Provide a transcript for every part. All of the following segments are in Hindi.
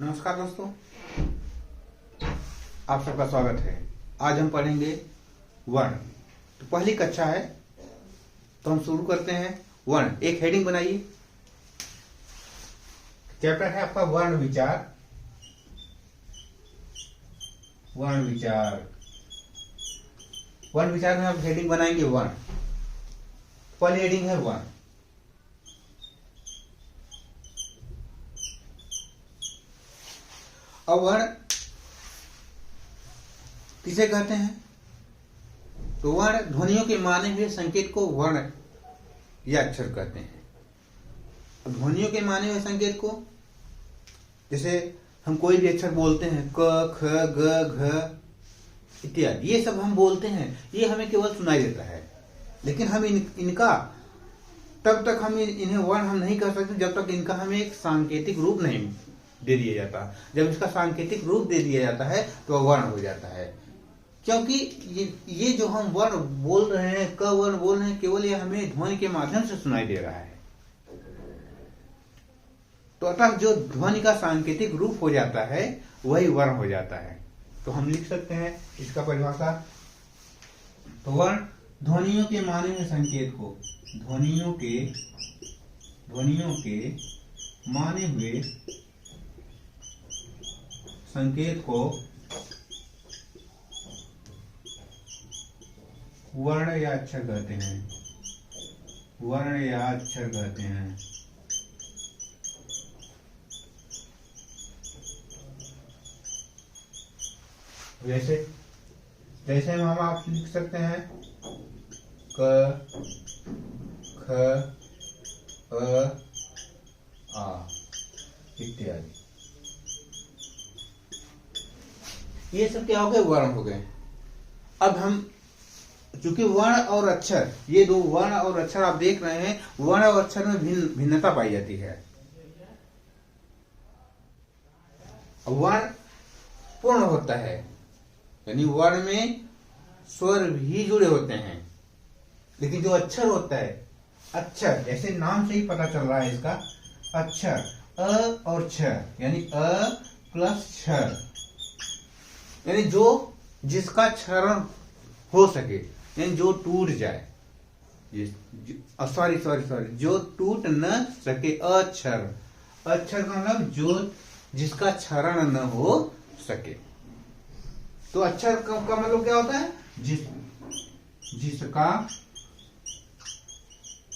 नमस्कार दोस्तों, आप सबका स्वागत है। आज हम पढ़ेंगे वर्ण। तो पहली कक्षा है, तो हम शुरू करते हैं। वर्ण, एक हेडिंग बनाइए। चैप्टर है आपका वर्ण विचार। वर्ण विचार, वर्ण विचार में आप हेडिंग बनाएंगे वर्ण। पहली हेडिंग है वर्ण। और वर्ण किसे कहते हैं? तो वर्ण ध्वनियों के माने हुए संकेत को वर्ण या अक्षर कहते हैं। ध्वनियों के माने हुए संकेत को, जैसे हम कोई भी अक्षर बोलते हैं, क, ख, ग, घ इत्यादि, ये सब हम बोलते हैं, ये हमें केवल सुनाई देता है। लेकिन हम इनका तब तक हम इन्हें वर्ण हम नहीं कह सकते जब तक इनका हमें एक सांकेतिक रूप नहीं दे दिया जाता। जब इसका सांकेतिक रूप दे दिया जाता है तो वह वर्ण हो जाता है। क्योंकि ये जो हम वर्ण बोल रहे हैं, क वर्ण बोल रहे हैं, केवल ये हमें ध्वनि के माध्यम से सुनाई दे रहा है। तो अतः जो ध्वनि का सांकेतिक रूप हो जाता है वही वर्ण हो जाता है। तो हम लिख सकते हैं इसका परिभाषा। तो वर्ण ध्वनियों के माने हुए संकेत को, ध्वनियों के माने हुए संकेत को वर्ण या अक्षर कहते हैं। वर्ण या अक्षर कहते हैं। जैसे हम आप लिख सकते हैं क, ख, अ, आ इत्यादि। ये सब क्या हो गए? वर्ण हो गए। अब हम चूंकि वर्ण और अक्षर, ये दो वर्ण और अक्षर आप देख रहे हैं, वर्ण और अक्षर में भिन्नता पाई जाती है। वर्ण पूर्ण होता है, यानी वर्ण में स्वर भी जुड़े होते हैं। लेकिन जो अक्षर होता है, अक्षर जैसे नाम से ही पता चल रहा है इसका, अक्षर अ और छ, यानी अ प्लस छ, यानी जो जिसका क्षरण हो सके, यानी जो टूट जाए, सॉरी, जो टूट न सके, अक्षर। अक्षर का मतलब जो जिसका क्षरण न हो सके। तो अक्षर का मतलब क्या होता है?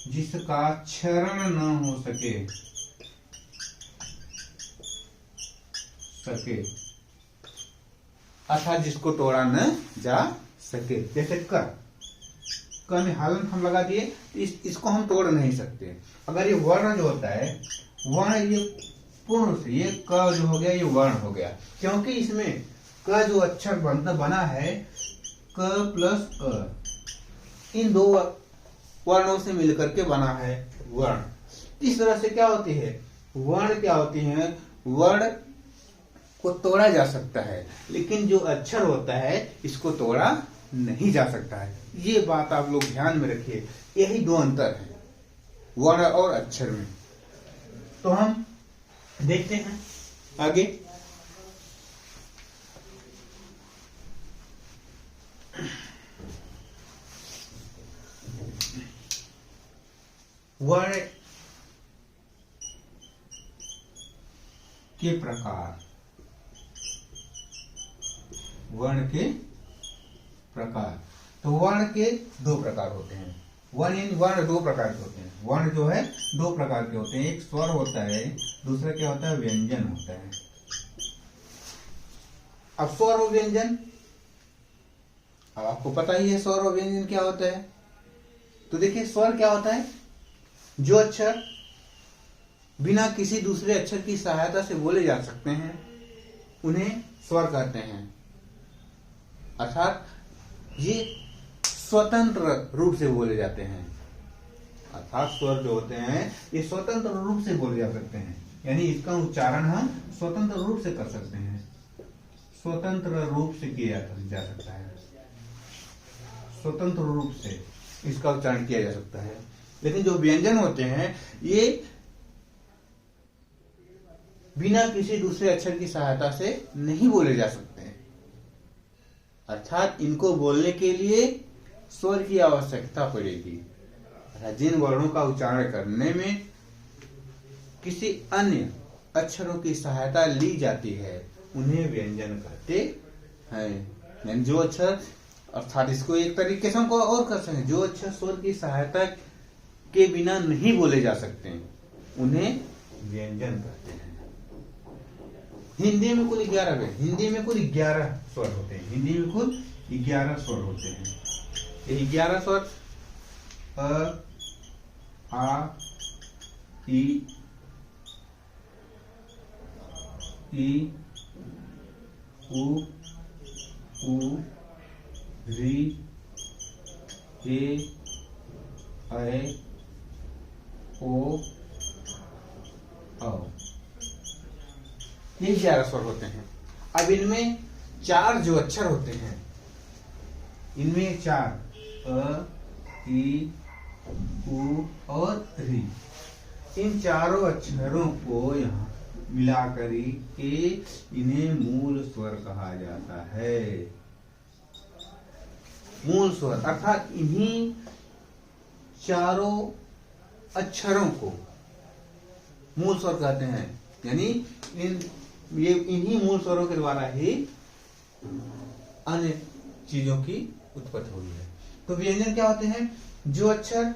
जिसका क्षरण न हो सके अर्थात जिसको तोड़ा न जा सके। जैसे क में हलंत हम लगा दिए, तो इसको हम तोड़ नहीं सकते। अगर ये वर्ण जो होता है, वर्ण ये पूर्ण से, ये क जो हो गया ये वर्ण हो गया, क्योंकि इसमें क जो अक्षर बना है, क प्लस अ, इन दो वर्णों से मिलकर के बना है वर्ण। इस तरह से क्या होती है? वर्ण क्या होती है? वर्ण को तोड़ा जा सकता है, लेकिन जो अक्षर होता है इसको तोड़ा नहीं जा सकता है। ये बात आप लोग ध्यान में रखिए। यही दो अंतर है वर्ण और अक्षर में। तो हम देखते हैं आगे। वर्ण के प्रकार, वर्ण के प्रकार। तो वर्ण के दो प्रकार होते हैं। वर्ण दो प्रकार के होते हैं। वर्ण जो है दो प्रकार के होते हैं। एक स्वर होता है, दूसरा क्या होता है? व्यंजन होता है। अब स्वर और व्यंजन, अब आपको पता ही है स्वर और व्यंजन क्या होता है। तो देखिए, स्वर क्या होता है? जो अक्षर बिना किसी दूसरे अक्षर की सहायता से बोले जा सकते हैं उन्हें स्वर कहते हैं। अर्थात ये स्वतंत्र रूप से बोले जाते हैं। अर्थात स्वर जो होते हैं ये स्वतंत्र रूप से बोले जा सकते हैं, यानी इसका उच्चारण हम स्वतंत्र रूप से कर सकते हैं। स्वतंत्र रूप से किया जा सकता है, स्वतंत्र रूप से इसका उच्चारण किया जा सकता है। लेकिन जो व्यंजन होते हैं ये बिना किसी दूसरे अक्षर की सहायता से नहीं बोले जा सकते, अर्थात इनको बोलने के लिए स्वर की आवश्यकता पड़ेगी। जिन वर्णों का उच्चारण करने में किसी अन्य अक्षरों की सहायता ली जाती है उन्हें व्यंजन कहते हैं। जो अक्षर, अर्थात इसको एक तरीके से हमको और कर सकते हैं, जो अक्षर स्वर की सहायता के बिना नहीं बोले जा सकते उन्हें व्यंजन कहते हैं। हिंदी में कुल 11 हिंदी में कुल 11 स्वर होते हैं। हिंदी में कुल 11 स्वर होते हैं। ये 11 स्वर अ, आ, ई, उ, री, ए, ऐ, ओ, औ। ये 11 स्वर होते हैं। अब इनमें 4 जो अक्षर होते हैं, इनमें 4 अ, ई, उ और री, इन चारों अक्षरों को यहाँ मिलाकर के इन्हें मूल स्वर कहा जाता है। मूल स्वर अर्थात इन्हीं चारों अक्षरों को मूल स्वर कहते हैं। यानी इन्हीं मूल स्वरों के द्वारा ही अन्य चीजों की उत्पत्ति हुई है। तो व्यंजन क्या होते हैं? जो अक्षर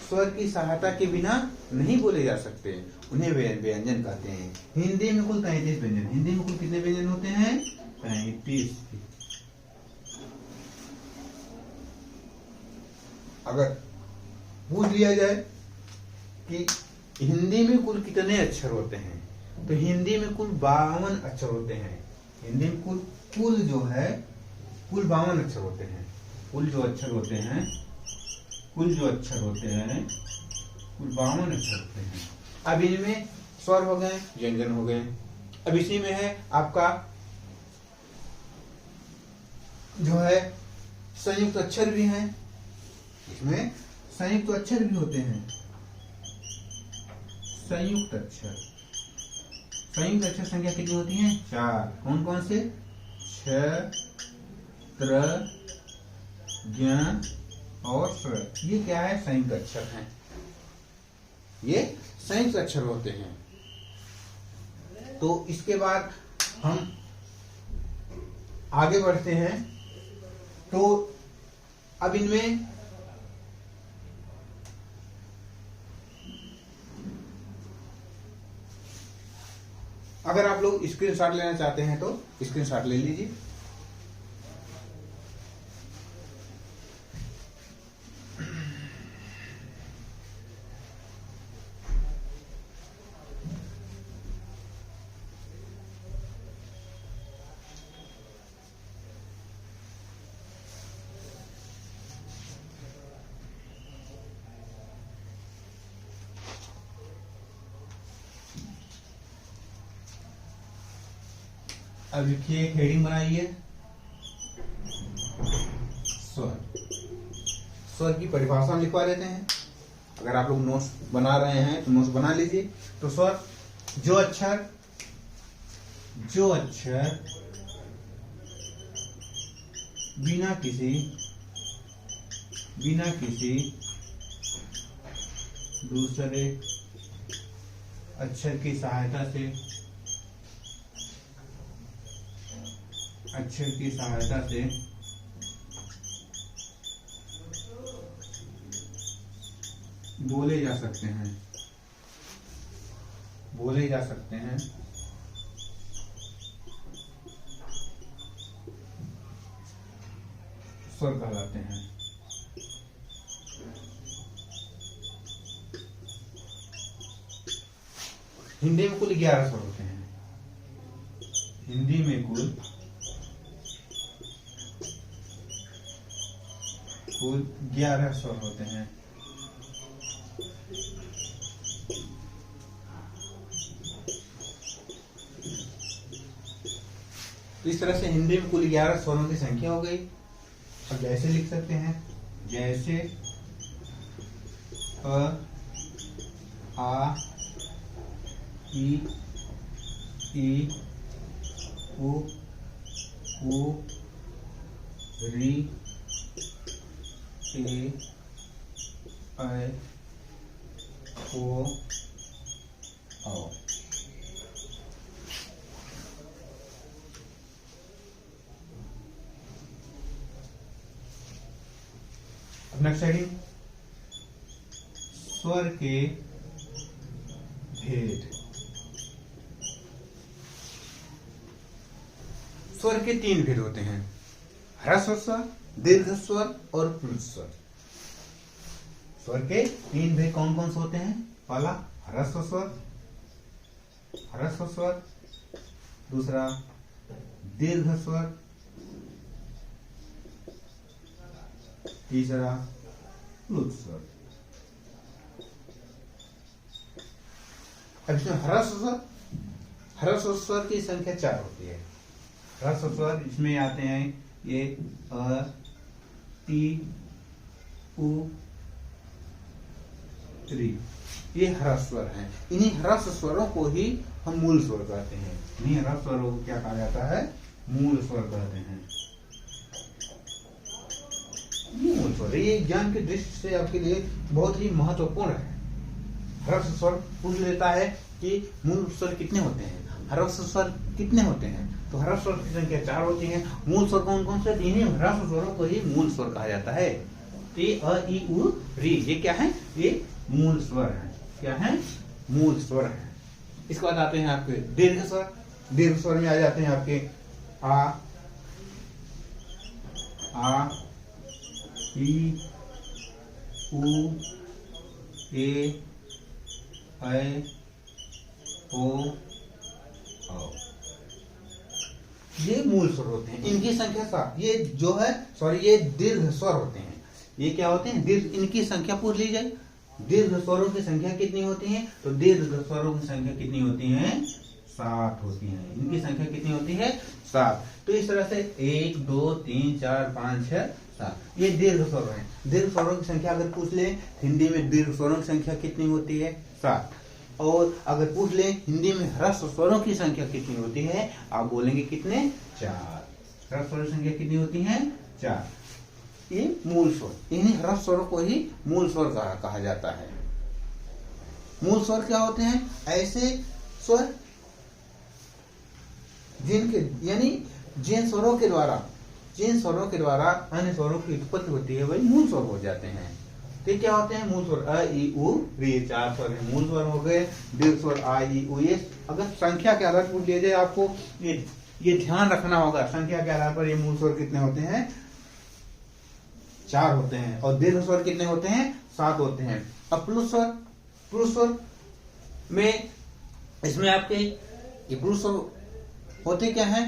स्वर की सहायता के बिना नहीं बोले जा सकते उन्हें व्यंजन कहते हैं। हिंदी में कुल 33 व्यंजन। हिंदी में कुल कितने व्यंजन होते हैं? 33। अगर पूछ लिया जाए कि हिंदी में कुल कितने अक्षर होते हैं, तो हिंदी में कुल 52 अक्षर होते हैं। हिंदी में कुल जो है कुल 52 अक्षर होते हैं। कुल जो अक्षर होते हैं कुल 52 अक्षर होते हैं। अब इनमें स्वर हो गए, व्यंजन हो गए। अब इसी में है आपका जो है संयुक्त अक्षर भी हैं। इसमें संयुक्त अक्षर भी होते हैं। संयुक्त अक्षर संख्या कितनी होती है? 4। कौन कौन से? क्ष, त्र, ज्ञ और स्वर। ये क्या है? संयुक्त अक्षर हैं। ये संयुक्त अक्षर होते हैं। तो इसके बाद हम आगे बढ़ते हैं। तो अब इनमें अगर आप लोग स्क्रीनशॉट लेना चाहते हैं तो स्क्रीनशॉट ले लीजिए। अब लिखिए, एक हेडिंग बनाइए, स्वर। स्वर की परिभाषा लिखवा देते हैं। अगर आप लोग नोट्स बना रहे हैं तो नोट्स बना लीजिए। तो स्वर जो अक्षर बिना किसी दूसरे अक्षर की सहायता से बोले जा सकते हैं स्वर कहलाते हैं। हिंदी में कुल 11 स्वर होते हैं। हिंदी में कुल 11 स्वर होते हैं। तो इस तरह से हिंदी में कुल 11 स्वरों की संख्या हो गई। अब जैसे लिख सकते हैं, जैसे अ, आ, ई, ई उ री ए ऐ ओ औ। अब नेक्स्ट हेडिंग, स्वर के भेद। स्वर के 3 भेद होते हैं, ह्रस्व स्वर, दीर्घ स्वर और प्लुत स्वर। स्वर के 3 भेद कौन कौन से होते हैं? पहला ह्रस्व स्वर, दूसरा दीर्घ स्वर, तीसरा प्लुत स्वर। अब इसमें ह्रस्व स्वर की संख्या 4 होती है। ह्रस्व स्वर इसमें आते हैं ये अ, ई, उ, री, ये ह्रस्व स्वर हैं। इन्हीं ह्रस्व स्वरों को ही हम मूल स्वर कहते हैं। इन्हीं ह्रस्व स्वरों को क्या कहा जाता है? मूल स्वर कहते हैं। ये मूल स्वर, ये ज्ञान की दृष्टि से आपके लिए बहुत ही महत्वपूर्ण है। ह्रस्व स्वर पूछ लेता है कि मूल स्वर कितने होते हैं, ह्रस्व स्वर कितने होते हैं, तो ह्रस्व स्वर की संख्या 4 होती है। मूल स्वर कौन कौन से? इन्हीं ह्रस्व स्वरों को ही मूल स्वर कहा जाता है। ए, अ, ई, उ, री, ये क्या है? ये मूल स्वर है। क्या है? मूल स्वर है। इसके बाद आते हैं आपके दीर्घ स्वर। दीर्घ स्वर में आ जाते हैं आपके आ, ई, उ, ए, ऐ, ओ, औ। ये मूल स्वर होते हैं, इनकी संख्या 7। ये जो है ये दीर्घ स्वर होते हैं। ये क्या होते हैं? दीर्घ। इनकी संख्या पूछ ली जाए, दीर्घ स्वरों की संख्या कितनी होती है? तो दीर्घ स्वरों की संख्या कितनी होती है? 7 होती है। इनकी संख्या कितनी होती है? 7। तो इस तरह से 1 2 3 4 5 6 7 ये दीर्घ स्वर है। दीर्घ स्वरों की संख्या अगर पूछ ले हिंदी में, दीर्घ स्वरों की संख्या कितनी होती है? 7। और अगर पूछ ले हिंदी में ह्रस्व स्वरों की संख्या कितनी होती है, आप बोलेंगे कितने? 4। ह्रस्व स्वरों की संख्या कितनी होती है? 4। ये मूल स्वर, इन्हीं ह्रस्व स्वरों को ही मूल स्वर कहा जाता है। मूल स्वर क्या होते हैं? ऐसे स्वर जिनके यानी जिन स्वरों के द्वारा अन्य स्वरों की उत्पत्ति होती है, वही मूल स्वर हो जाते हैं। तो क्या होते हैं मूल स्वर? अ, ई, उ, री, 4 स्वर मूल स्वर हो गए। दीर्घ स्वर आ, ई, उ, ये अगर संख्या के आधार पर पूछ लिया जाए, आपको ये ध्यान रखना होगा, संख्या के आधार पर ये मूल स्वर कितने होते हैं? 4 होते हैं। और दीर्घ स्वर कितने होते हैं? 7 होते हैं। अब प्लुत स्वर में इसमें आपके ये प्लुत स्वर होते क्या है?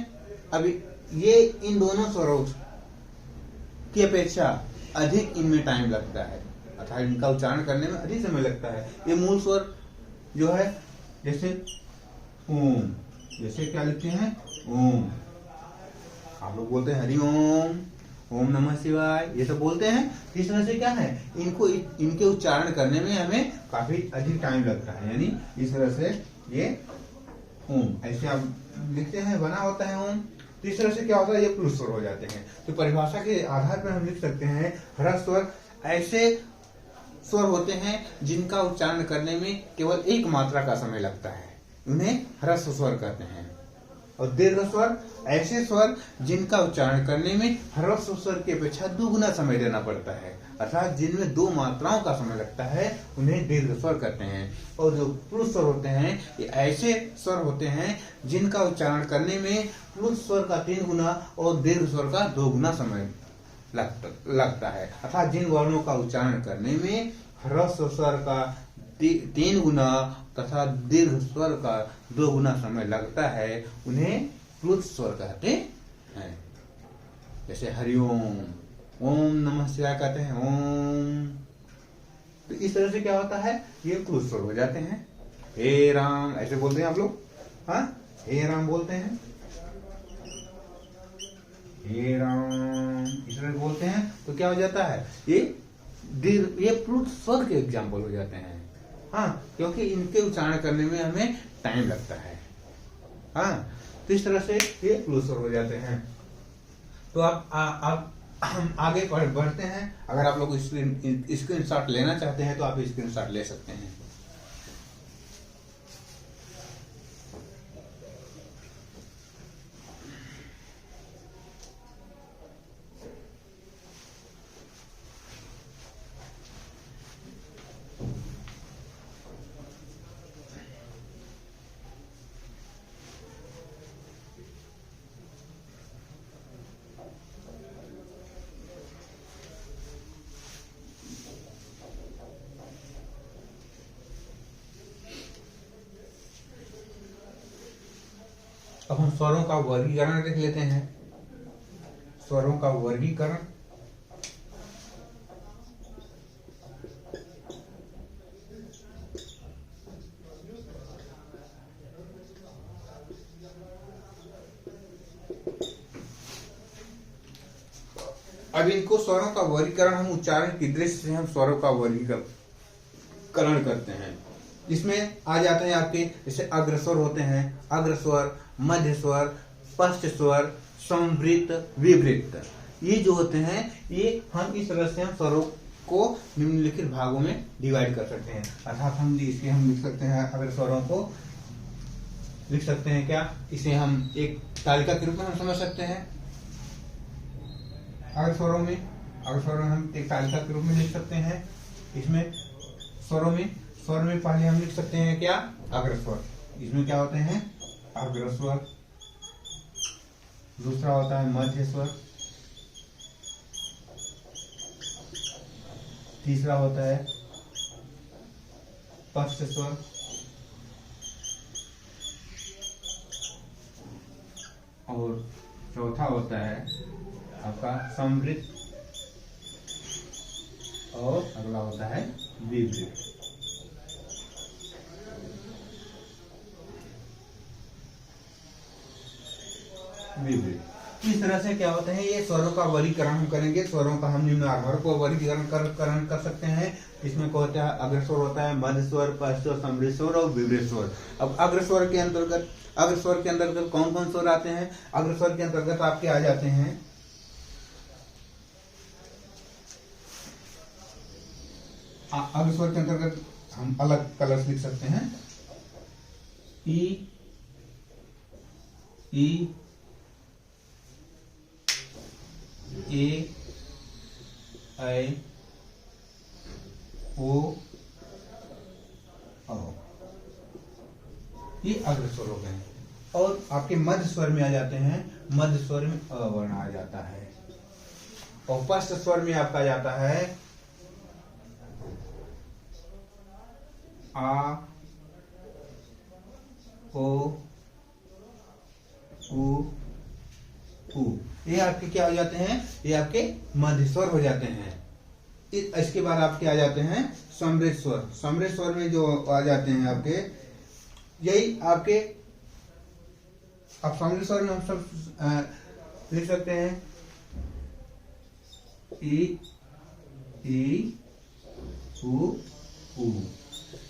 अभी ये इन दोनों स्वरों की अपेक्षा अधिक इनमें टाइम लगता है, अर्थात इनका उच्चारण करने में अधिक समय लगता है। ये मूल स्वर जो है, जैसे ओम, जैसे क्या लिखते हैं? ओम। आप लोग बोलते हैं हरिओम, ओम नमः शिवाय, ये सब बोलते हैं। इस तरह से क्या है, इनके उच्चारण करने में हमें काफी अधिक टाइम लगता है। यानी इस तरह से ये ओम ऐसे आप लिखते हैं, बना होता है ओम। तो इस तरह से क्या होता है? ये प्लुत स्वर हो जाते हैं। तो परिभाषा के आधार पर हम लिख सकते हैं, ह्रस्व स्वर ऐसे स्वर होते हैं जिनका उच्चारण करने में केवल एक मात्रा का समय लगता है, उन्हें ह्रस्व स्वर कहते हैं। और दीर्घ स्वर ऐसे स्वर जिनका उच्चारण करने में ह्रस्व स्वर की अपेक्षा दुगुना समय देना पड़ता है, अर्थात जिनमें 2 मात्राओं का समय लगता है, उन्हें दीर्घ स्वर कहते हैं। और जो प्लुत स्वर होते हैं, ये ऐसे स्वर होते हैं जिनका उच्चारण करने में प्लुत स्वर का 3 गुना और दीर्घ स्वर का 2 गुना समय लगता है, अर्थात जिन वर्णों का उच्चारण करने में ह्रस्व स्वर का 3 गुना तथा दीर्घ स्वर का 2 गुना समय लगता है, उन्हें प्लुत स्वर कहते हैं। जैसे हरिओम, ओम नमः शिवाय कहते हैं, ओम। तो इस तरह से क्या होता है? ये प्लुत स्वर हो जाते हैं। हे राम ऐसे बोलते हैं आप लोग, हाँ, हे राम बोलते हैं, हे राम इस तरह बोलते हैं। तो क्या हो जाता है? ये प्लुत स्वर के एग्जाम्पल हो जाते हैं, हाँ, क्योंकि इनके उच्चारण करने में हमें टाइम लगता है। हाँ, तो इस तरह से ये क्लोज स्वर हो जाते हैं। तो आप हम आगे बढ़ते हैं। अगर आप लोग स्क्रीनशॉट लेना चाहते हैं तो आप स्क्रीनशॉट ले सकते हैं। अब हम स्वरों का वर्गीकरण देख लेते हैं। स्वरों का वर्गीकरण, अब इनको स्वरों का वर्गीकरण हम उच्चारण की दृष्टि से हम स्वरों का वर्गीकरण करते हैं। इसमें आ जाते हैं आपके जैसे अग्रस्वर होते हैं, अग्रस्वर, मध्य स्वर, पश्च स्वर, संवृत, विवृत। ये जो होते हैं ये हम इस तरह से हम स्वरों को निम्नलिखित भागों में डिवाइड कर सकते हैं। अर्थात हम इसके हम लिख सकते हैं, अगर स्वरों को लिख सकते हैं क्या, इसे हम एक तालिका के रूप में हम समझ सकते हैं। अगर स्वरों में हम एक तालिका के रूप में लिख सकते हैं। इसमें स्वर में पहले हम लिख सकते हैं क्या, अग्रस्वर। इसमें क्या होते हैं, अग्रस्वर। दूसरा होता है मध्य स्वर। तीसरा होता है पश्च स्वर। और चौथा होता है आपका संवृत। और अगला होता है विवृत। इस तरह से क्या होता है, ये स्वरों का वर्गीकरण हम करेंगे। स्वरों का हम निम्न आधार को वर्गीकरण कर सकते हैं। इसमें क्या होता है, अग्रस्वर होता है, मध्य स्वर, पश्च स्वर, संवृत स्वर और विवृत स्वर। अब अग्रस्वर के अंतर्गत कौन कौन स्वर आते हैं? अग्रस्वर के अंतर्गत आपके आ जाते हैं अग्रस्वर के अंतर्गत हम अलग कलर्स लिख सकते हैं। ई, ए, ऐ, ओ, औ। ये अग्रस्वर हो गए। और आपके मध्य स्वर में आ जाते हैं, मध्य स्वर में अ वर्ण आ जाता है। और पश्च स्वर में आपका जाता है आ, ओ, उ, उ। ये आपके क्या हो जाते हैं, ये आपके मध्य स्वर हो जाते हैं। इसके बाद आपके आ जाते हैं समृत स्वर। समृत स्वर में जो आ जाते हैं आपके, यही आपके, अब समृत स्वर में हम सब लिख सकते हैं ई, उ, उ।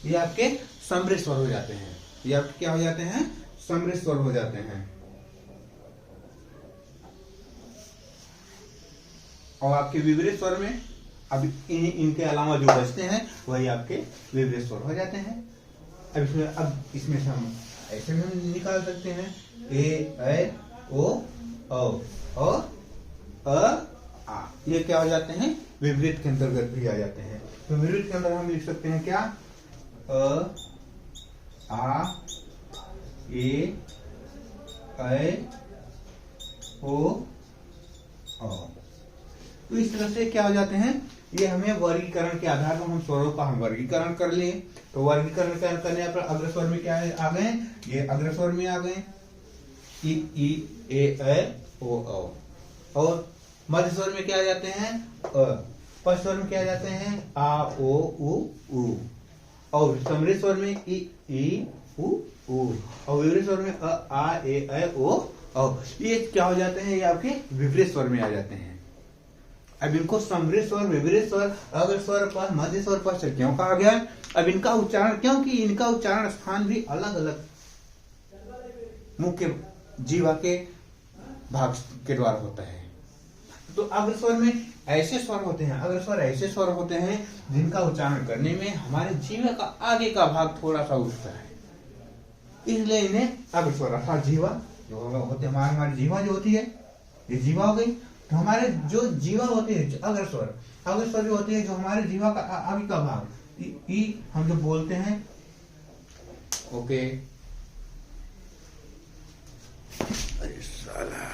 ये आपके समृत स्वर हो जाते हैं। ये आपके क्या हो जाते हैं, समृत स्वर हो जाते हैं। और आपके विवृत स्वर में अब इनके अलावा जो बचते हैं वही आपके विवृत स्वर हो जाते हैं। अब इसमें से हम ऐसे भी हम निकाल सकते हैं, ए, ऐ, ओ, और आ। ये क्या हो जाते हैं, विवृत के अंतर्गत भी आ जाते हैं। तो विवृत के अंदर हम लिख सकते हैं क्या, अ, आ, ए, ऐ, ओ, औ। तो इस तरह से क्या हो जाते हैं, ये हमें वर्गीकरण के आधार पर हम स्वरों का हम वर्गीकरण कर लिए। तो वर्गीकरण करने पर अग्रस्वर में क्या आ गए, ये अग्रस्वर में आ गए, ई, ए, ऐ, ओ, औ। और मध्य स्वर में क्या आ जाते हैं, अ। पश्च स्वर में क्या आ जाते हैं, आ, ओ, उ। और समृत स्वर में ई, उ। और विवृत स्वर में अ, आ, ए, ऐ, ओ, औ। ये क्या हो जाते हैं, ये आपके विवृत स्वर में आ जाते हैं। अब इनको समृत स्वर, विवृत स्वर, अग्रस्वर, पश्च, मध्य स्वर, पश्च क्यों कहा गया? अब इनका उच्चारण, क्योंकि इनका उच्चारण स्थान भी अलग अलग मुंह के जीवा के भाग के द्वारा होता है। तो अग्रस्वर में ऐसे स्वर होते हैं, अग्रस्वर ऐसे स्वर होते हैं जिनका उच्चारण करने में हमारे जीवा का आगे का भाग थोड़ा सा उठता है, इसलिए इन्हें अग्रस्वर अर्थात जीवा जो होते हैं। हमारी जीवा जो होती है, ये जीवा हो गई। तो हमारे जो जीवा होती है अग्रस्वर, अग्रस्वर जो होती है जो हमारे जीवा का आगे का भाग, हम जो बोलते हैं। ओके, अरे साला,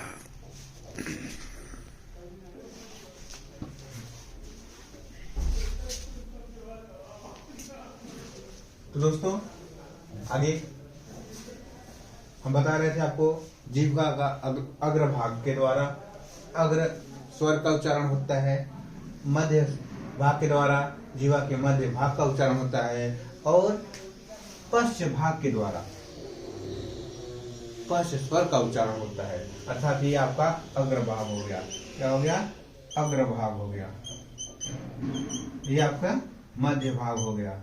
तो दोस्तों आगे हम बता रहे थे आपको जीवा का अग्र भाग के द्वारा अग्र स्वर का उच्चारण होता है, मध्य भाग के द्वारा जीवा के मध्य भाग का उच्चारण होता है, और पश्च भाग के द्वारा पश्च स्वर का उच्चारण होता है। अर्थात ये आपका अग्रभाग हो गया। क्या हो गया? अग्रभाग हो गया। ये आपका मध्य भाग हो गया,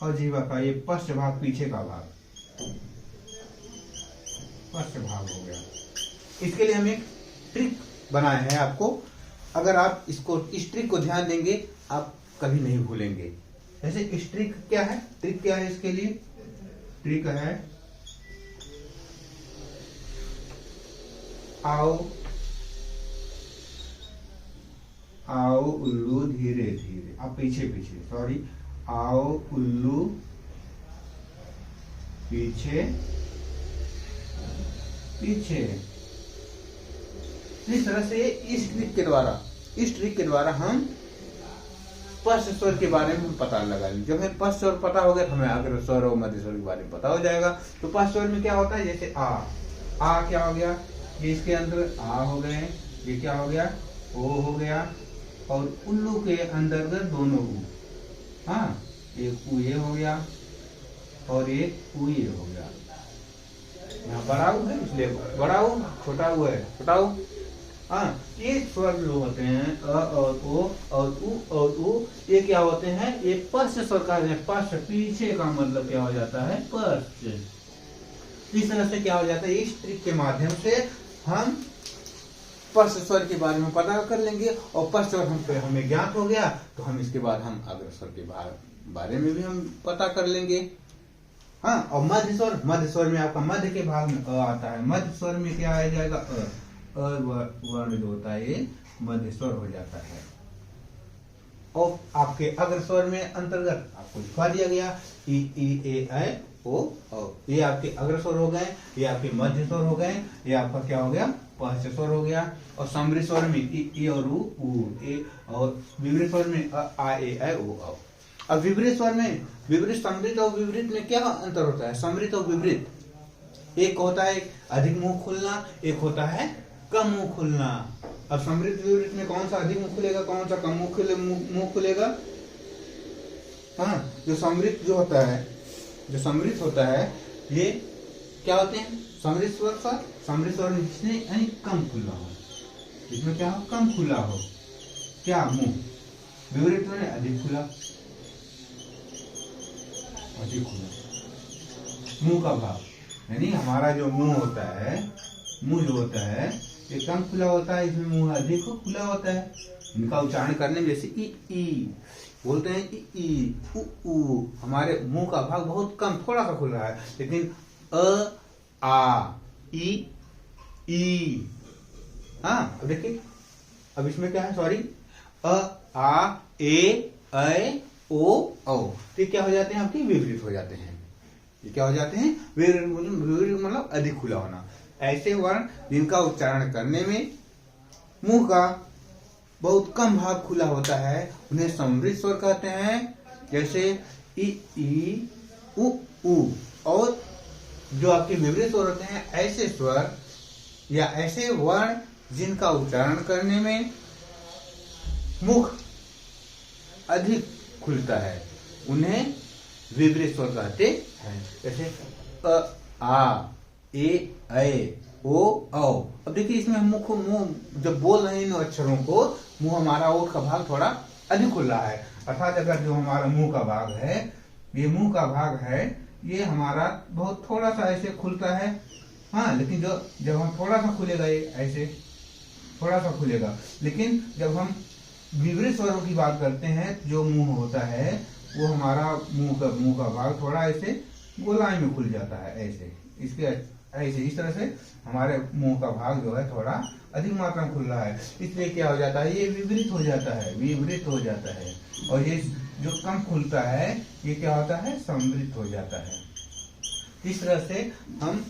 और जीवा का ये पश्च भाग, पीछे का भाग पश्च भाग हो गया। इसके लिए हम एक ट्रिक बनाए हैं आपको। अगर आप इसको, इस ट्रिक को ध्यान देंगे, आप कभी नहीं भूलेंगे। जैसे इस ट्रिक क्या है, ट्रिक क्या है इसके लिए? ट्रिक है आओ आओ उल्लू धीरे धीरे, आप पीछे पीछे, सॉरी, आओ उल्लू पीछे पीछे। इस तरह से इस ट्रिक के द्वारा हम पश्च स्वर के बारे में पता लगा लेंगे। जब हमें पश्च स्वर पता हो गया तो हमें अग्र स्वर और मध्य स्वर के बारे में पता हो जाएगा। तो पश्च स्वर में क्या होता है? जैसे आ क्या हो गया? ये इसके अंदर आ हो गए, ये क्या हो गया? ओ हो गया, और उल्लू के अंतर्गत दोनों ऊ। हाँ, एक ऊ ये हो गया और एक ऊ ये हो गया। यहाँ बड़ा ऊ है इसलिए बड़ा ऊ, छोटा ऊ है छोटा ऊ। हाँ, ये स्वर जो होते हैं अ और ओ और ऊ, ये क्या होते हैं? ये पश्च स्वर का है। पश्च पीछे का मतलब क्या हो जाता है? पश्च। इस तरह से क्या हो जाता है? इस ट्रिक के माध्यम से हम पश्च स्वर के बारे में पता कर लेंगे, और पश्च स्वर हमें ज्ञात हो गया तो हम इसके बाद हम अग्र स्वर के बारे में भी हम पता कर लेंगे। हाँ, और मध्य स्वर में आपका मध्य के भाग में अ आता है। मध्य स्वर में क्या आ जाएगा? वर्ण जो होता है ये मध्य स्वर हो जाता है। और आपके अग्र स्वर में अंतर्गत आपको लिखवा दिया गया ई ए ऐ ओ औ। ये आपके अग्र स्वर हो गए, ये आपके मध्य स्वर हो गए, ये आपका क्या हो गया? पश्च स्वर हो गया। और समृद्ध स्वर में ई और ऊ ए, और विपरीत स्वर में आ ए ऐ ओ औ। अब विपरीत स्वर में, विपरीत, समृद्ध और विपरीत में क्या अंतर होता है? समृद्ध और विपरीत, एक होता है अधिक मुंह खुलना, एक होता है कम मुंह खुलना। अब समृद्ध विपरीत में कौन सा अधिक मुंह खुलेगा, कौन सा कम मुंह खुलेगा? हाँ, जो समृद्ध जो होता है, जो समृद्ध होता है, ये क्या होते हैं? समृद्ध स्वर जिसमें यानी कम खुला हो, इसमें क्या हो? कम खुला हो, क्या? मुंह। विपरीत में अधिक खुला, मुंह का भाव, यानी हमारा जो मुंह होता है, मुंह जो होता है ये कम खुला होता है, इसमें मुंह अधिक खुला होता है। इनका उच्चारण करने में जैसे ई बोलते हैं, ई उ, हमारे मुंह का भाग बहुत कम, थोड़ा सा खुल रहा है। लेकिन अ आ ई, हाँ, अब देखिए, अब इसमें क्या है? सॉरी, अ आ ए ऐ ओ औ, तो क्या हो जाते हैं? आपके विपरीत हो जाते हैं। ये क्या हो जाते हैं? विपरीत मतलब अधिक खुला होना। ऐसे वर्ण जिनका उच्चारण करने में मुंह का बहुत कम भाग खुला होता है उन्हें समृद्ध स्वर कहते हैं। जैसे ई उ। और जो आपके विपरीत स्वर होते हैं, ऐसे स्वर या ऐसे वर्ण जिनका उच्चारण करने में मुख अधिक खुलता है उन्हें विपरीत स्वर कहते हैं। जैसे अ आ ए ऐ ओ औ। अब देखिए, इसमें मुंह जब बोल रहे हैं इन अक्षरों को, मुंह हमारा ओठ का भाग थोड़ा अधिक खुल रहा है। अर्थात अगर जो हमारा मुंह का भाग है, ये मुंह का भाग है, ये हमारा बहुत थोड़ा सा ऐसे खुलता है। हाँ, लेकिन जो जब हम थोड़ा सा खुलेगा, ये ऐसे थोड़ा सा खुलेगा, लेकिन जब हम विवरित स्वरों की बात करते हैं, जो मुंह होता है वो हमारा मुंह का भाग थोड़ा ऐसे गोलाई में खुल जाता है, ऐसे इसके ऐसे इस तरह से हमारे मुंह का भाग जो है थोड़ा अधिक मात्रा में खुल रहा है, इसलिए क्या हो जाता है, ये विवरित हो जाता है, विवरित हो जाता है। और ये जो कम खुलता है ये क्या होता है, सम्मिलित हो जाता है। इस तरह से हम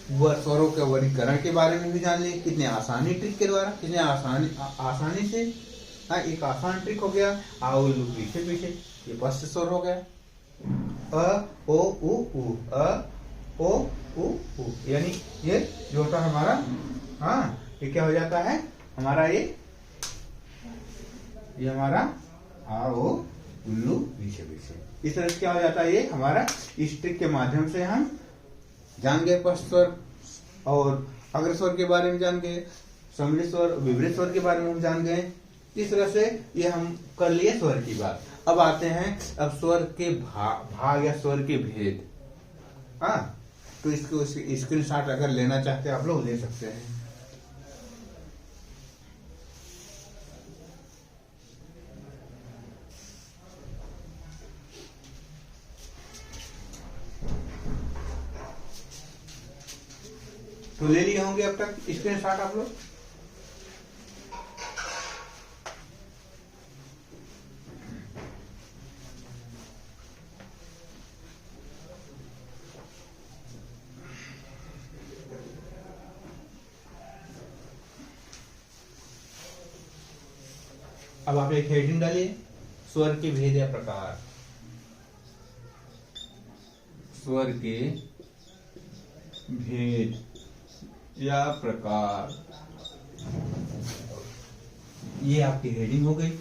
स्वरों के वर्गीकरण के बारे में भी जान लें, कितने आसानी ट्रिक के द्वारा, कितने आसानी से। हाँ, एक आसान ट्रिक हो गया, आ उ लू पीछे पीछे, ये स्पष्ट स्वर हो गया। अ ओ उ उ, अ ओ उ उ, यानी ये जो होता है हमारा, हाँ, ये क्या हो जाता है हमारा, ये हमारा आ ओ उल्लू पीछे पीछे। इस तरह से क्या हो जाता है, ये हमारा इस ट्रिक के माध्यम से हम जान गए स्पष्ट स्वर और अग्र स्वर के बारे में जान गए, सम्मिलित स्वर, विवरित स्वर के बारे में हम जान गए। इस तरह से ये हम कर लिए स्वर की बात। अब आते हैं अब स्वर के भाग या स्वर के भेद। हाँ, तो इसको स्क्रीनशॉट अगर लेना चाहते हैं आप लोग ले सकते हैं। तो ले लिए होंगे अब तक स्क्रीनशॉट आप लोग। अब आप एक हेडिंग डालिए, स्वर के भेद या प्रकार। स्वर के भेद या प्रकार, ये आपकी हेडिंग हो गई।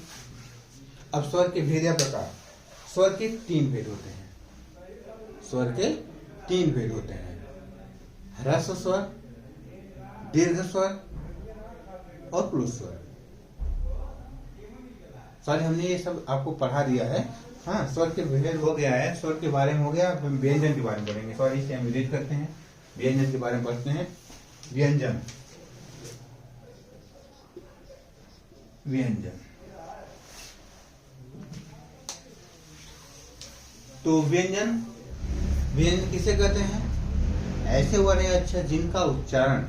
अब स्वर के भेद या प्रकार, स्वर के 3 भेद होते हैं। स्वर के 3 भेद होते हैं, ह्रस्व स्वर, दीर्घ स्वर और प्लुत स्वर। सॉरी, हमने ये सब आपको पढ़ा दिया है। हाँ, स्वर के भेद हो गया है, स्वर के बारे में हो गया। हम व्यंजन के बारे में पढ़ेंगे। सॉरी, इसे हम रीड करते हैं, व्यंजन के बारे में पढ़ते हैं। व्यंजन, व्यंजन तो व्यंजन किसे कहते हैं? ऐसे वर्ण या अक्षर जिनका उच्चारण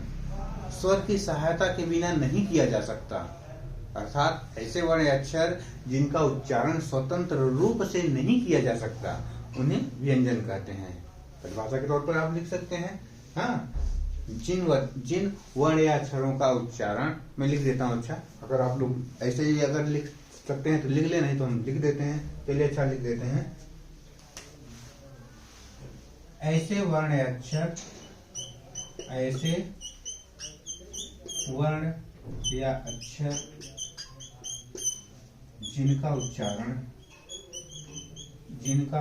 स्वर की सहायता के बिना नहीं किया जा सकता, अर्थात ऐसे वर्ण या अक्षर जिनका उच्चारण स्वतंत्र रूप से नहीं किया जा सकता, उन्हें व्यंजन कहते हैं। परिभाषा के तौर पर आप लिख सकते हैं। हाँ, जिन वर्ण या अक्षरों का उच्चारण, मैं लिख देता हूँ। अच्छा, अगर आप लोग ऐसे ही अगर लिख सकते हैं तो लिख ले, नहीं तो हम लिख देते हैं। चलिए, अच्छा लिख देते हैं। ऐसे वर्ण या अक्षर, ऐसे वर्ण या अक्षर जिनका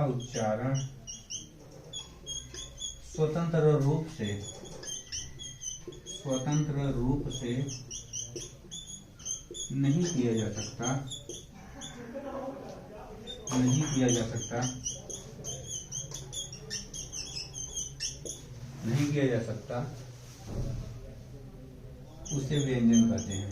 उच्चारण स्वतंत्र रूप से नहीं किया जा सकता, उसे व्यंजन कहते हैं।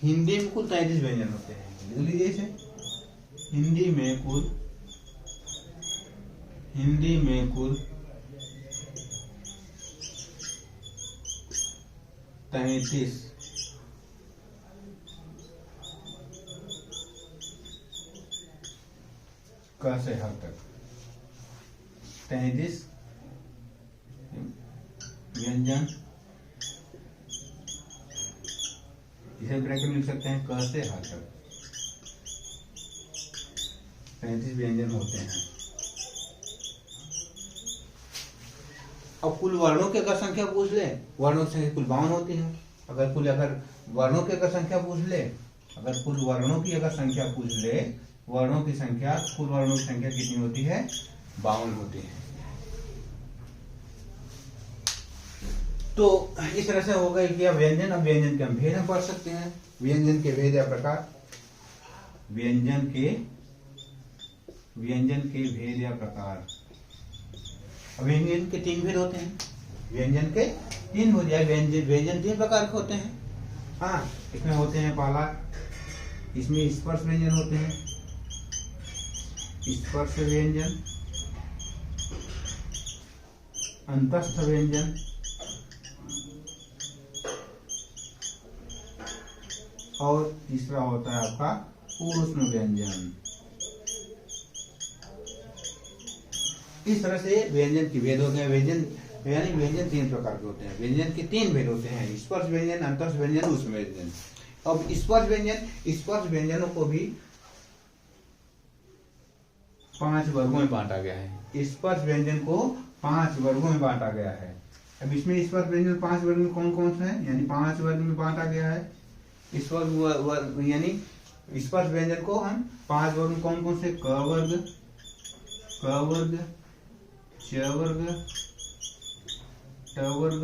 हिंदी में कुल 33 व्यंजन होते हैं। लिख लीजिए इसे। हिंदी में कुल 33 क से ह तक 33 व्यंजन, इसे ब्रैकेट में लिख सकते हैं, क से ह तक 35 व्यंजन होते हैं। अब कुल वर्णों की अगर संख्या पूछ ले, वर्णों की संख्या कुल 52 होती है। अगर वर्णों की अगर संख्या पूछ ले, कुल वर्णों की अगर संख्या पूछ ले, वर्णों की संख्या, कुल वर्णों की संख्या कितनी होती है? 52 होती है। तो इस तरह से हो गए क्या व्यंजन। अब व्यंजन के हम भेद हम पढ़ सकते हैं। व्यंजन के भेद या प्रकार, व्यंजन के भेद या प्रकार। अब व्यंजन के 3 भेद होते हैं। व्यंजन के 3 हो जाए, व्यंजन 3 प्रकार के होते हैं। हाँ, इसमें होते हैं पहला, इसमें स्पर्श व्यंजन होते हैं, स्पर्श व्यंजन, अंतस्थ व्यंजन और तीसरा होता है आपका ऊष्म व्यंजन। इस तरह से व्यंजन के भेद हो गए। व्यंजन यानी व्यंजन 3 प्रकार के होते हैं। व्यंजन के 3 भेद होते हैं, स्पर्श व्यंजन, अंतस्थ व्यंजन, ऊष्म व्यंजन। अब स्पर्श व्यंजनों को भी 5 वर्गों में बांटा गया है। स्पर्श व्यंजन को 5 वर्गों में बांटा गया है। अब इसमें स्पर्श व्यंजन 5 वर्ग में कौन कौन से हैं, यानी 5 वर्ग में बांटा गया है। यानी स्पर्श व्यंजन को हम 5 वर्ग में कौन कौन से, क वर्ग, च वर्ग, ट वर्ग,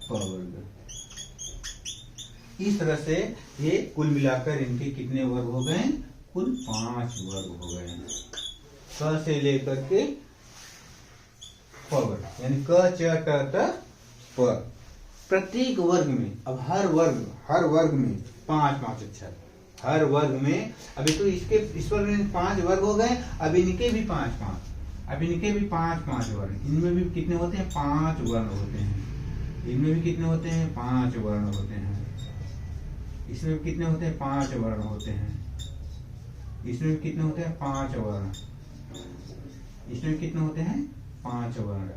प वर्ग। इस तरह से ये कुल मिलाकर इनके कितने वर्ग हो गए, कुल 5 वर्ग हो गए। क से लेकर के प वर्ग, यानी क च ट त प। प्रत्येक वर्ग में, अब हर वर्ग में 5-5 अक्षर, हर वर्ग में। अभी तो इसके इस वर्ग में 5 वर्ग हो गए, अब इनके भी 5-5, अब इनके भी 5-5 वर्ग। इनमें भी कितने होते हैं, 5 वर्ण होते हैं। इनमें भी कितने होते हैं, 5 वर्ण होते हैं। इसमें भी कितने होते हैं, 5 वर्ण होते हैं। इसमें भी कितने होते हैं, 5 वर्ण। इसमें कितने होते हैं, 5 वर्ण।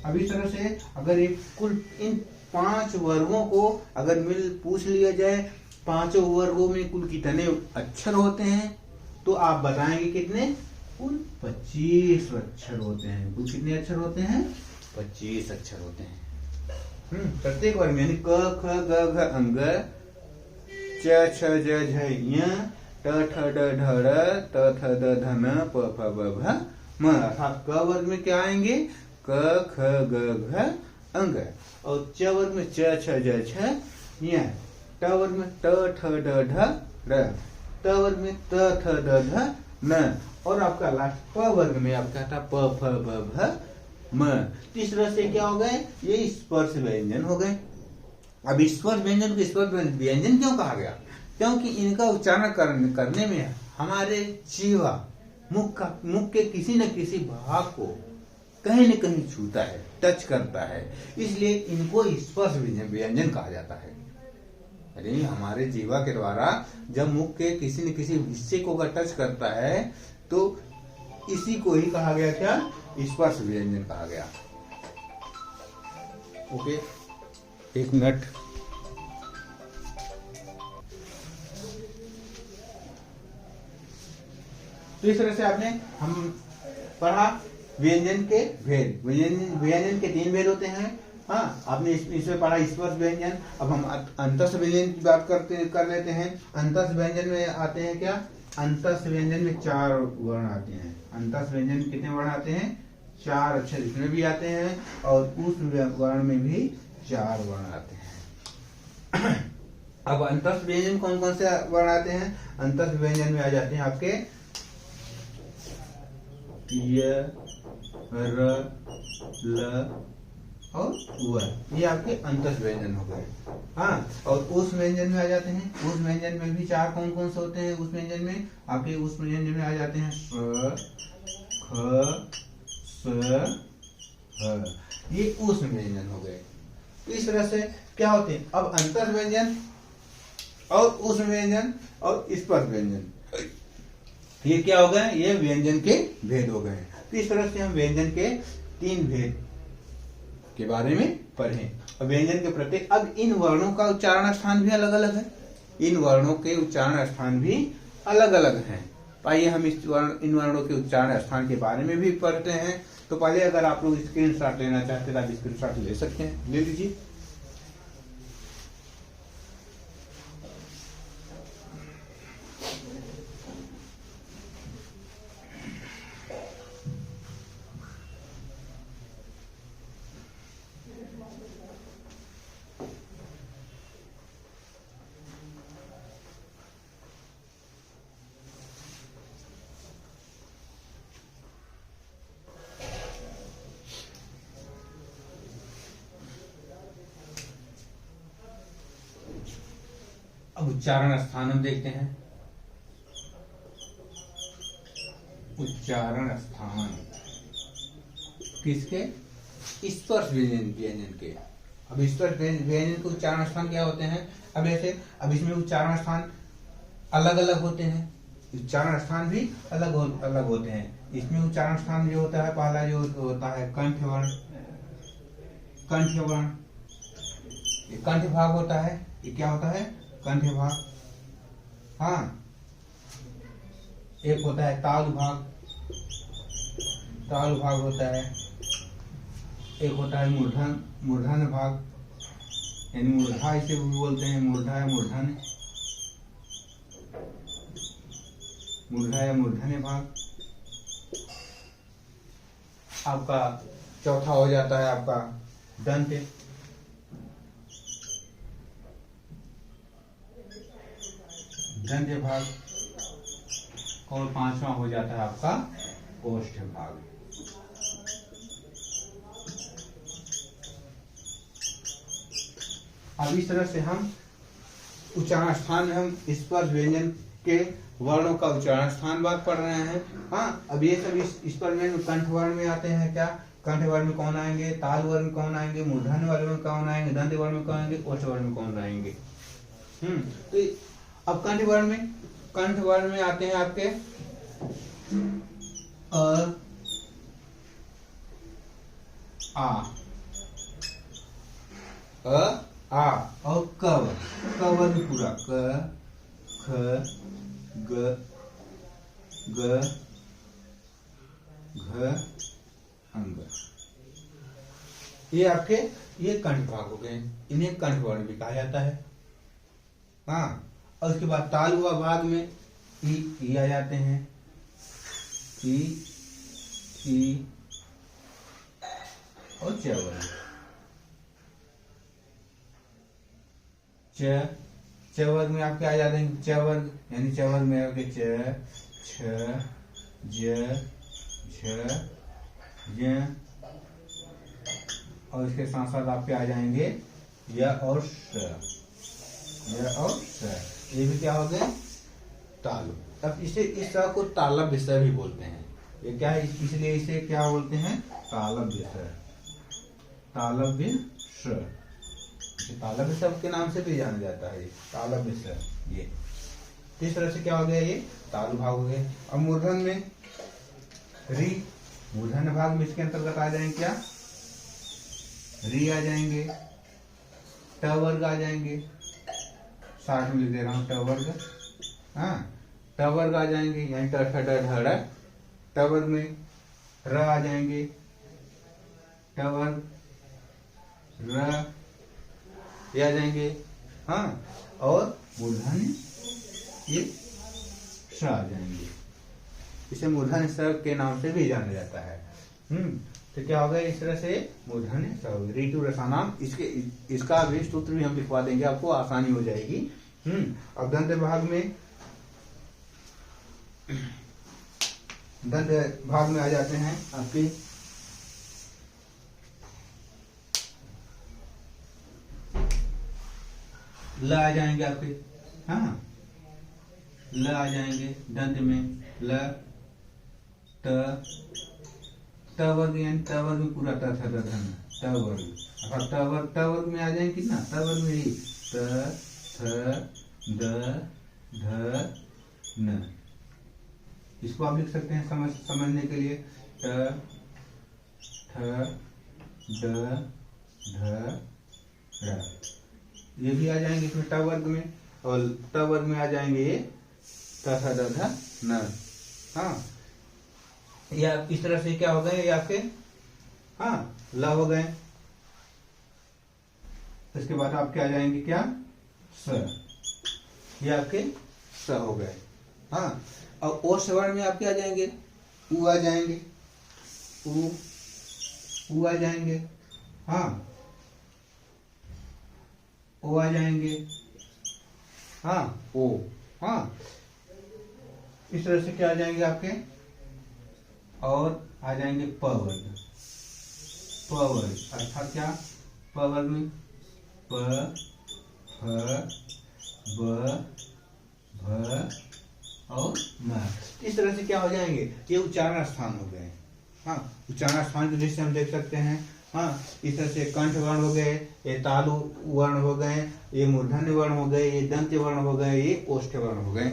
अब इस तरह से अगर एक कुल इन 5 वर्गों को अगर पूछ लिया जाए 5 वर्गों में कुल कितने अक्षर होते हैं, तो आप बताएंगे कितने, कुल 25 अक्षर होते हैं। कुल कितने अक्षर होते हैं, 25 अक्षर होते हैं। प्रत्येक वर्ग में, यानी क ख ग घ अंग, च छ ज झ ञ, ट ठ ड ढ ढ़, त थ द ध न, प फ ब भ म। अर्थात क वर्ग में क्या आएंगे, क ख ग घ अंग, और च वर्ग में च छ ज झ ञ, ट वर्ग में ट ठ ड ढ ढ़, त वर्ग में त थ द ध न, और आपका लास्ट प वर्ग में आपका था प फ ब भ म। इस तरह से क्या हो गए, ये स्पर्श व्यंजन हो गए। अब स्पर्श व्यंजन को स्पर्श व्यंजन क्यों कहा गया, क्योंकि इनका उच्चारण करने में हमारे जीवा मुख के किसी न किसी भाग को कहीं न कहीं छूता है, टच करता है, इसलिए इनको स्पर्श व्यंजन कहा जाता है। अरे हमारे जीवा के द्वारा जब मुख के किसी न किसी हिस्से को अगर टच करता है तो इसी को ही कहा गया, क्या, स्पर्श व्यंजन कहा गया। Okay, 1 minute. तो इस तरह से हम पढ़ा व्यंजन के भेद। व्यंजन के 3 भेद होते हैं। हाँ, आपने इसमें पढ़ा स्पर्श व्यंजन। अब हम अंतस्थ व्यंजन की बात कर लेते हैं। अंतस्थ व्यंजन में आते हैं क्या, अंतस्थ व्यंजन में 4 वर्ण आते हैं। अंतस्थ व्यंजन में कितने वर्ण आते हैं, 4 अक्षर इसमें भी आते हैं, और उस वर्ण में भी 4 वर्ण आते हैं। अब अंतस्थ व्यंजन कौन कौन से वर्ण आते हैं, अंतस्थ व्यंजन में आ जाते हैं आपके य, र, ल और व, ये आपके अंतस्थ व्यंजन हो गए। हाँ, और उस व्यंजन में आ जाते हैं। उस व्यंजन में भी 4 कौन कौन से होते हैं, उस व्यंजन में आपके उस व्यंजन में आ जाते हैं स, ख, स, ह, ये उस व्यंजन हो गए। तो इस तरह से क्या होते हैं, अब अंतस्थ व्यंजन और उस व्यंजन और स्पर्श व्यंजन, ये क्या हो गए, ये व्यंजन के भेद हो गए। तो इस तरह से हम व्यंजन के 3 भेद के बारे में पढ़े। और व्यंजन के प्रत्येक, अब इन वर्णों का उच्चारण स्थान भी अलग अलग है। इन वर्णों के उच्चारण स्थान भी अलग अलग हैं। आइए हम इन वर्णों के उच्चारण स्थान के बारे में भी पढ़ते हैं। तो पहले अगर आप लोग स्क्रीनशॉट लेना चाहते हैं तो आप स्क्रीनशॉट ले सकते हैं, ले लीजिए। अब उच्चारण स्थान हम देखते हैं। उच्चारण स्थान किसके? स्पर्श व्यंजन के। अब स्पर्श व्यंजन के उच्चारण स्थान क्या होते हैं? अब ऐसे, अब इसमें उच्चारण स्थान अलग अलग होते हैं, उच्चारण स्थान भी अलग अलग होते हैं। इसमें उच्चारण स्थान जो होता है, पहला जो होता है कंठ वर्ण। कंठ वर्ण, ये कंठ भाग होता है। ये क्या होता है? कंठ भाग। हाँ, एक होता है तालु भाग। तालु भाग होता है। एक होता है मूर्धन भाग, यानी मूर्धा इसे भी बोलते हैं। मूर्धा या मूर्धन, मूर्धा या मूर्धन्य भाग। आपका चौथा हो जाता है आपका दंत। दंत भाग। और पांचवा हो जाता है आपका ओष्ठ भाग। अब इस तरह से हम उच्चारण स्थान में हम स्पर्श व्यंजन के वर्णों का उच्चारण स्थान बात पढ़ रहे हैं। हाँ, अब ये सब इस पर में कंठ वर्ण में आते हैं। क्या कंठ वर्ण में कौन आएंगे? ताल वर्ण में कौन आएंगे? मूर्धन्य वर्ण में कौन आएंगे? दंत वर्ण में कौन आएंगे? ओष्ठ वर्ण में कौन आएंगे? तो अब कंठ वर्ण में आते हैं आपके अ, आ और क वर्ण पूरा क, ख, ग, घ, अंग। ये आपके ये कंठ भाग हो गए। इन्हें कंठ वर्ण भी कहा जाता है। हाँ, और उसके बाद ताल हुआ भाग में ई आ जाते हैं। ई और च वर्ण। च वर्ग में आपके आ जाते हैं च वर्ग, यानी च वर्ग में आपके च, छ, ज, झ, ज, और इसके साथ साथ आपके आ जाएंगे य और स। य और स, ये भी क्या हो गए? तालु। अब इसे इस तरह को तालव्य विषय भी बोलते हैं। ये क्या है? इसलिए इसे क्या बोलते हैं? तालव्य विषय। तालव्य स, तालव्य शब्द के नाम से भी जाना जाता है। तालव्य शब्द ये इस तरह से क्या हो गया? ये तालु भाग हो गए। अब मूर्धन में री, मूर्धन्य भाग में इसके अंतर्गत आ जाएंगे क्या? री आ जाएंगे, ट वर्ग आ जाएंगे। 60 में लिख दे रहा हूं ट वर्ग। हाँ, ट वर्ग आ जाएंगे, यानी ट ठ ड ढ ड़। ट वर्ग में र आ जाएंगे। ट वर्ग, र, ये आ जाएंगे। हाँ, और मूर्धन्य ये स आ जाएंगे। इसे मूर्धन्य स के नाम से भी जाना जाता है। तो क्या होगा? इस तरह से मूर्धन्य स होगा। ऋतु रसानाम, इसका भी सूत्र भी हम लिखवा देंगे, आपको आसानी हो जाएगी। अब दंत भाग में आ जाते हैं आपके ल आ जाएंगे आपके। हाँ, ल आ जाएंगे दंत में। ल, त वर्ग, यानी त वर्ग में पूरा त था धन त वर्ग। अब त वर्ग में आ जाएंगे कितना? त वर्ग में ही त, थ, द, ध, न। इसको आप लिख सकते हैं समझने के लिए। त, थ, द, ध, र। ये भी आ जाएंगे इसमें ट वर्ग में, और ट वर्ग में आ जाएंगे ये त, थ, द, ध, न। हाँ, या इस तरह से क्या हो गए? ये आपके हाँ ल हो गए। इसके बाद आपके आ जाएंगे क्या? स। ये आपके स हो गए। हाँ, और ओष्ठ वर्ण में आपके आ जाएंगे उ आ जाएंगे। उ आ जाएंगे। हाँ, ओ आ जाएंगे। हाँ, ओ। हाँ, इस तरह से क्या आ जाएंगे आपके? और आ जाएंगे प वर्ग। प वर्ग अर्थात क्या? प वर्ग में प, फ, ब, भ और म। इस तरह से क्या हो जाएंगे, ये उच्चारण स्थान हो गए। हाँ, उच्चारण स्थान की दृष्टि से हम देख सकते हैं। हाँ, इस तरह से कंठ वर्ण हो गए, ये तालु वर्ण हो गए, ये मूर्धन्य वर्ण हो गए, ये दंत्य वर्ण हो गए, ये ओष्ठ वर्ण हो गए।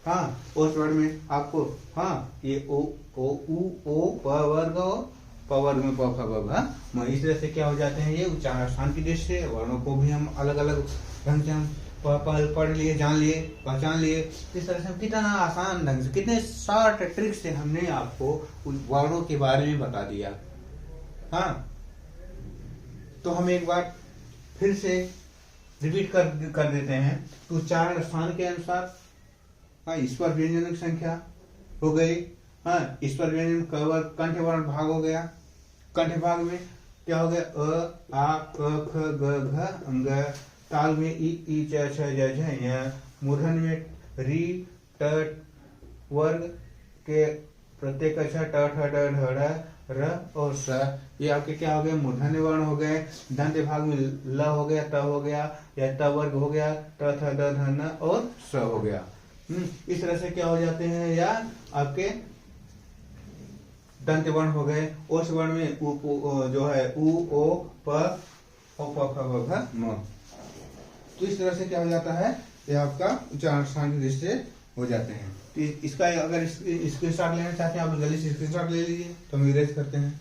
हाँ, ओष्ठ वर्ण में आपको हाँ ये ओ उ प वर्ग और प वर्ग में प फ ब भ म। इस तरह से क्या हो जाते हैं, ये उच्चारण स्थान की दृष्टि से वर्णों को भी हम अलग अलग ढंग से हम पढ़ लिए, जान लिए, पहचान लिए। इस तरह से हम कितना आसान ढंग से, कितने शॉर्ट ट्रिक से हमने आपको उन वर्णों के बारे में बता दिया। हाँ, तो हम एक बार फिर से रिपीट कर देते हैं। तो उच्चारण स्थान के अनुसार हाँ, ईश्वर व्यंजन की संख्या हो गई। हाँ, ईश्वर व्यंजन कंठ वर्ण भाग हो गया। कंठ भाग में क्या हो गया, अ आ क ख ग घ अंग। ताल में ई च छ ज झ य। मूर्धन्य में री ट वर्ग के प्रत्येक अक्षर ट ठ ड ढ ढ र और स, ये आपके क्या हो गए, मूर्धन्य वर्ण हो गए। दंत्य भाग में ल हो गया, त हो गया, या त वर्ग हो गया, ट थ ड ध न और स हो गया। इस तरह से क्या हो जाते हैं, या आपके दंत्य वर्ण हो गए। ओष्ठ वर्ण में जो है उ ओ प फ ब भ म। तो इस तरह से क्या हो जाता है, ये आपका उच्चारण स्थान की दृष्टि से हो जाते हैं। तो इसका अगर स्क्रीनशॉट लेना चाहते हैं आप जल्दी से स्क्रीनशॉट ले लीजिए, तो हम इरेज करते हैं।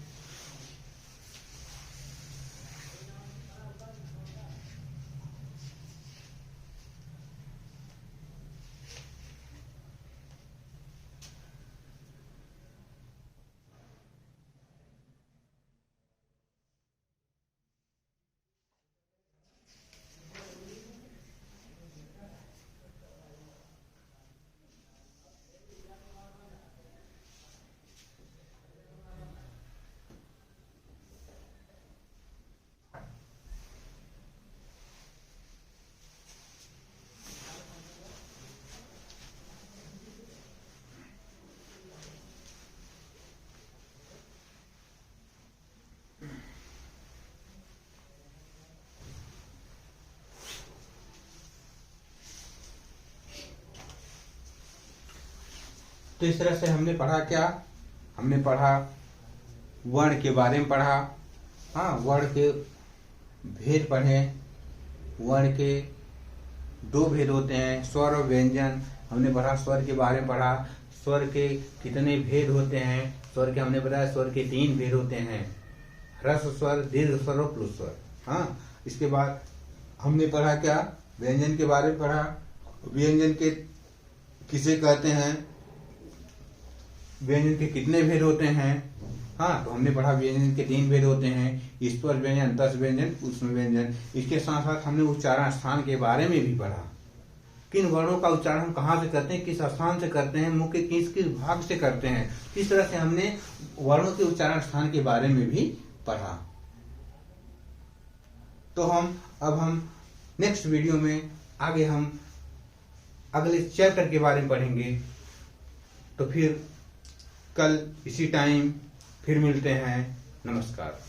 तो इस तरह से हमने पढ़ा क्या, हमने पढ़ा वर्ण के बारे में पढ़ा। हाँ, वर्ण के भेद पढ़े। वर्ण के दो भेद होते हैं, स्वर और व्यंजन। हमने पढ़ा स्वर के बारे में पढ़ा, स्वर के कितने भेद होते हैं। स्वर के हमने बताया स्वर के 3 भेद होते हैं, ह्रस्व स्वर, दीर्घ स्वर और प्लुत स्वर। हाँ, इसके बाद हमने पढ़ा क्या, व्यंजन के बारे में पढ़ा। व्यंजन के किसे कहते हैं, व्यंजन के कितने भेद होते हैं। हाँ, तो हमने पढ़ा व्यंजन के 3 भेद होते हैं, ईश्वर व्यंजन, दस व्यंजन, ऊष्म व्यंजन। इसके साथ साथ हमने उच्चारण स्थान के बारे में भी पढ़ा, किन वर्णों का उच्चारण हम कहाँ से करते हैं, किस स्थान से करते हैं, मुंह के किस किस भाग से करते हैं। इस तरह से हमने वर्णों के उच्चारण स्थान के बारे में भी पढ़ा। तो हम नेक्स्ट वीडियो में आगे हम अगले चैप्टर के बारे में पढ़ेंगे। तो फिर कल इसी टाइम फिर मिलते हैं। नमस्कार।